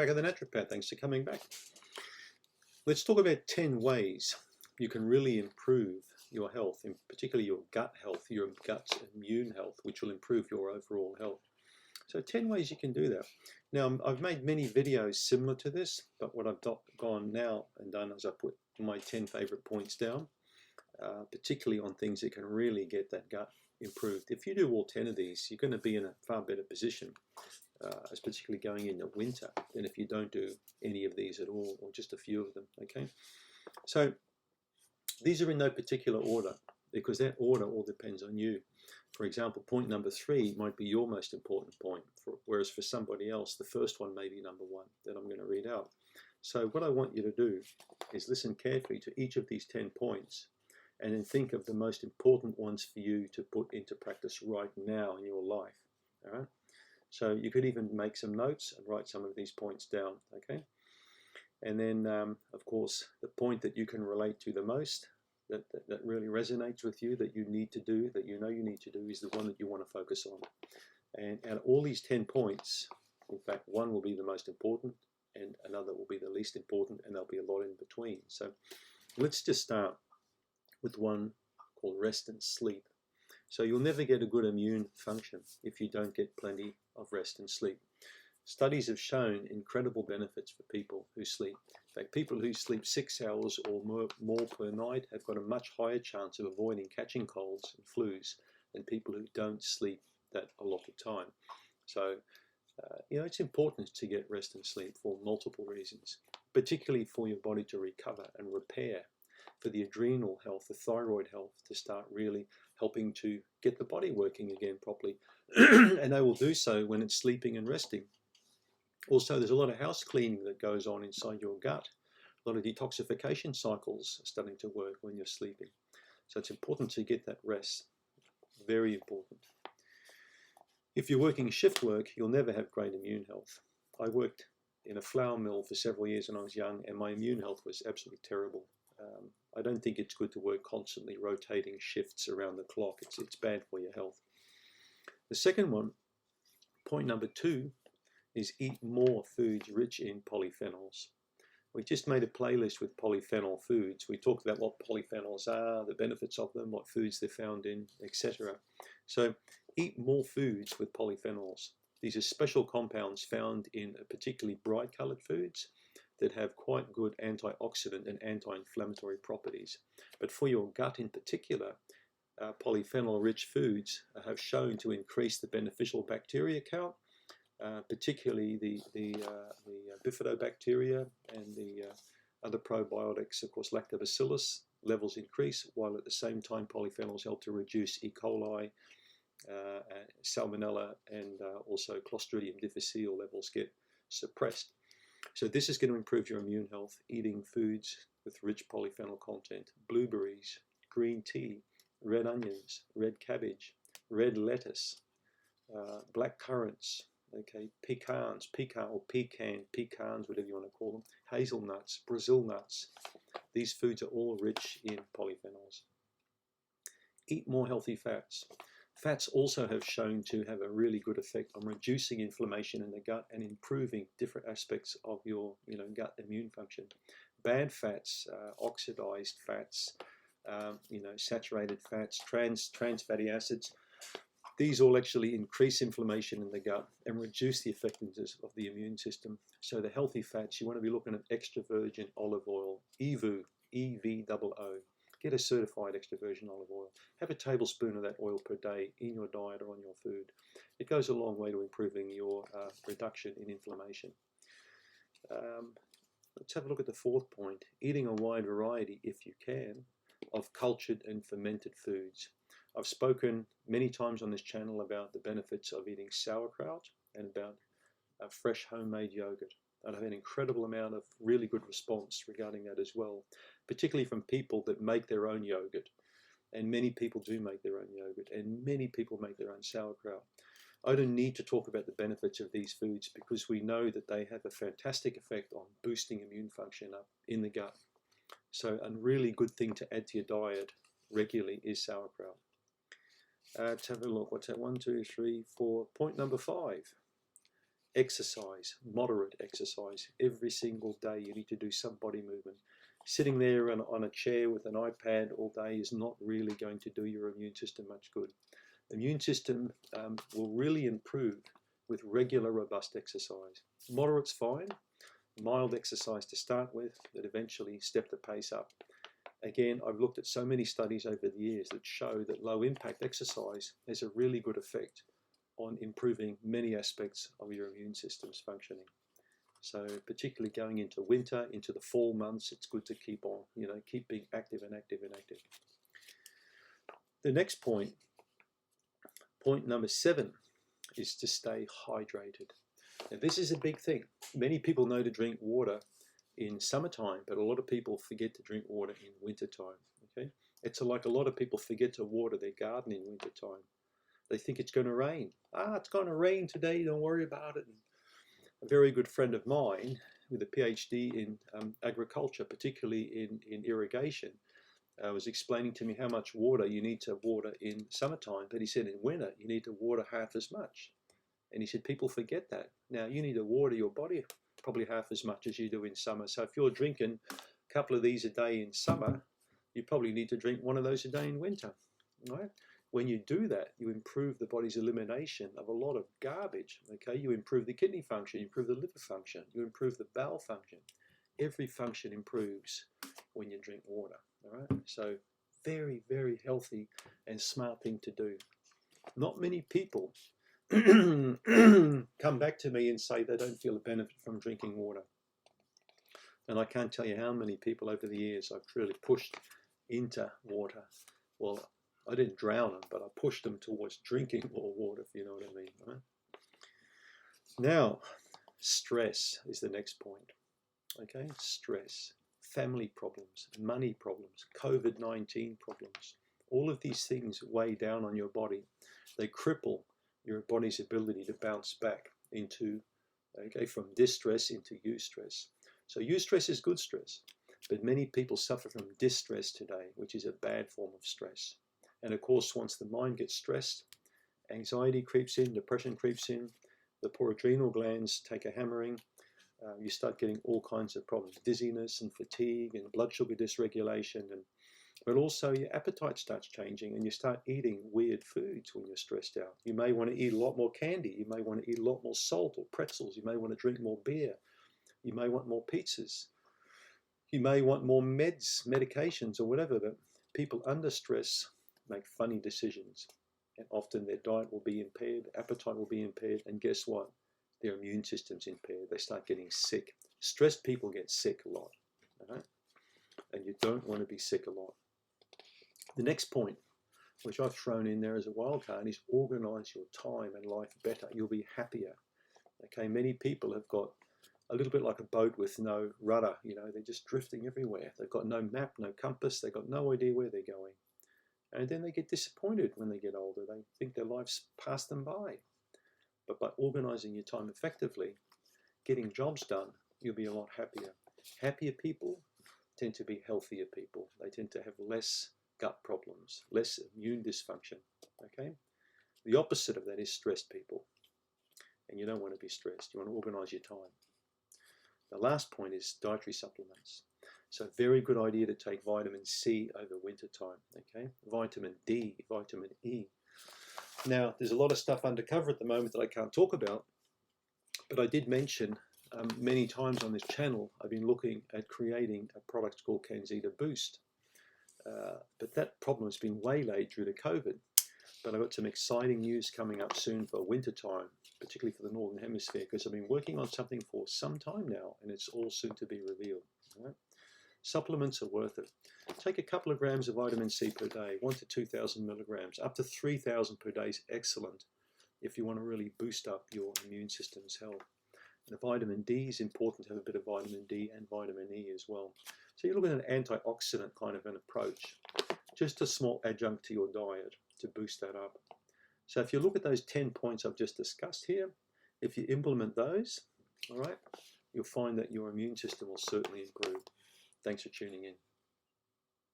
Bakker, the naturopath. Thanks for coming back. Let's talk about 10 ways you can really improve your health, and particularly your gut health, your gut's immune health, which will improve your overall health. So 10 ways you can do that. Now, I've made many videos similar to this, but what I've gone now and done is I put my 10 favorite points down, particularly on things that can really get that gut improved. If you do all 10 of these, you're going to be in a far better position, as particularly going into winter, than if you don't do any of these at all, or just a few of them, okay? So these are in no particular order, because that order all depends on you. For example, point number 3 might be your most important point, whereas for somebody else, the first one may be number 1 that I'm going to read out. So what I want you to do is listen carefully to each of these 10 points, and then think of the most important ones for you to put into practice right now in your life. All right? So you could even make some notes and write some of these points down, okay? And then, of course, the point that you can relate to the most, that really resonates with you, that you need to do, that you know you need to do, is the one that you want to focus on. And out of all these 10 points, in fact, one will be the most important, and another will be the least important, and there'll be a lot in between. So let's just start with one called rest and sleep. So you'll never get a good immune function if you don't get plenty of rest and sleep. Studies have shown incredible benefits for people who sleep. In fact, people who sleep 6 hours or more per night have got a much higher chance of avoiding catching colds and flus than people who don't sleep that a lot of time. So, it's important to get rest and sleep for multiple reasons, particularly for your body to recover and repair, for the adrenal health, the thyroid health to start really helping to get the body working again properly. And they will do so when it's sleeping and resting. Also, there's a lot of house cleaning that goes on inside your gut. A lot of detoxification cycles are starting to work when you're sleeping. So it's important to get that rest. Very important. If you're working shift work, you'll never have great immune health. I worked in a flour mill for several years when I was young, and my immune health was absolutely terrible. I don't think it's good to work constantly rotating shifts around the clock. It's bad for your health. The second one, point number 2, is eat more foods rich in polyphenols. We just made a playlist with polyphenol foods. We talked about what polyphenols are, the benefits of them, what foods they're found in, etc. So eat more foods with polyphenols. These are special compounds found in particularly bright colored foods that have quite good antioxidant and anti-inflammatory properties. But for your gut in particular, polyphenol-rich foods have shown to increase the beneficial bacteria count, particularly the bifidobacteria and the other probiotics. Of course, lactobacillus levels increase, while at the same time polyphenols help to reduce E. coli, salmonella, and also Clostridium difficile levels get suppressed. So this is going to improve your immune health, eating foods with rich polyphenol content: blueberries, green tea, red onions, red cabbage, red lettuce, black currants, okay, pecans, pecans, whatever you want to call them, hazelnuts, Brazil nuts. These foods are all rich in polyphenols. Eat more healthy fats. Fats also have shown to have a really good effect on reducing inflammation in the gut and improving different aspects of your gut immune function. Bad fats, oxidized fats, saturated fats, trans fatty acids, these all actually increase inflammation in the gut and reduce the effectiveness of the immune system. So the healthy fats, you want to be looking at extra virgin olive oil, EVOO, EVOO. Get a certified extra virgin olive oil. Have a tablespoon of that oil per day in your diet or on your food. It goes a long way to improving your reduction in inflammation. Let's have a look at the 4th point. Eating a wide variety, if you can, of cultured and fermented foods. I've spoken many times on this channel about the benefits of eating sauerkraut and about fresh homemade yogurt. And I've had an incredible amount of really good response regarding that as well, particularly from people that make their own yogurt. And many people do make their own yogurt, and many people make their own sauerkraut. I don't need to talk about the benefits of these foods because we know that they have a fantastic effect on boosting immune function up in the gut. So a really good thing to add to your diet regularly is sauerkraut. Let's have a look. What's that? 1, 2, 3, 4. Point number 5. Exercise, moderate exercise. Every single day you need to do some body movement. Sitting there on a chair with an iPad all day is not really going to do your immune system much good. The immune system will really improve with regular, robust exercise. Moderate's fine. Mild exercise to start with, but eventually step the pace up. Again, I've looked at so many studies over the years that show that low impact exercise has a really good effect on improving many aspects of your immune system's functioning. So particularly going into winter, into the fall months, it's good to keep on, keep being active and active and active. The next point number 7, is to stay hydrated. Now this is a big thing. Many people know to drink water in summertime, but a lot of people forget to drink water in wintertime. Okay, it's like a lot of people forget to water their garden in wintertime. They think it's going to rain. It's going to rain today, don't worry about it. A very good friend of mine with a PhD in agriculture, particularly in irrigation, was explaining to me how much water you need to water in summertime, but he said in winter you need to water half as much. And he said people forget that. Now you need to water your body probably half as much as you do in summer. So if you're drinking a couple of these a day in summer, you probably need to drink one of those a day in winter. Right? When you do that, you improve the body's elimination of a lot of garbage. Okay, you improve the kidney function, you improve the liver function, you improve the bowel function. Every function improves when you drink water. All right, so very, very healthy and smart thing to do. Not many people come back to me and say they don't feel a benefit from drinking water. And I can't tell you how many people over the years I've really pushed into water. Well, I didn't drown them, but I pushed them towards drinking more water, if you know what I mean. Right? Now, stress is the next point. Okay, stress, family problems, money problems, COVID-19 problems. All of these things weigh down on your body. They cripple your body's ability to bounce back into, from distress into eustress. So eustress is good stress, but many people suffer from distress today, which is a bad form of stress. And of course, once the mind gets stressed, anxiety creeps in, depression creeps in, the poor adrenal glands take a hammering, you start getting all kinds of problems, dizziness and fatigue and blood sugar dysregulation, but also your appetite starts changing and you start eating weird foods when you're stressed out. You may want to eat a lot more candy, you may want to eat a lot more salt or pretzels, you may want to drink more beer, you may want more pizzas, you may want more medications or whatever, but people under stress make funny decisions, and often their diet will be impaired, appetite will be impaired, and guess what? Their immune system's impaired. They start getting sick. Stressed people get sick a lot, right? And you don't want to be sick a lot. The next point, which I've thrown in there as a wild card, is organize your time and life better. You'll be happier. Okay, many people have got a little bit like a boat with no rudder. They're just drifting everywhere. They've got no map, no compass. They've got no idea where they're going. And then they get disappointed when they get older. They think their life's passed them by. But by organizing your time effectively, getting jobs done, you'll be a lot happier. Happier people tend to be healthier people. They tend to have less gut problems, less immune dysfunction. Okay? The opposite of that is stressed people. And you don't want to be stressed. You want to organize your time. The last point is dietary supplements. So very good idea to take vitamin C over winter time, okay? Vitamin D, vitamin E. Now, there's a lot of stuff undercover at the moment that I can't talk about, but I did mention many times on this channel, I've been looking at creating a product called CanXida Boost. But that problem has been waylaid due to COVID. But I've got some exciting news coming up soon for winter time, particularly for the Northern Hemisphere, because I've been working on something for some time now, and it's all soon to be revealed. Right? Supplements are worth it. Take a couple of grams of vitamin C per day, 1,000 to 2,000 milligrams, up to 3,000 per day is excellent if you want to really boost up your immune system's health. And the vitamin D is important to have a bit of vitamin D and vitamin E as well. So you're looking at an antioxidant kind of an approach, just a small adjunct to your diet to boost that up. So if you look at those 10 points I've just discussed here, if you implement those, all right, you'll find that your immune system will certainly improve. Thanks for tuning in.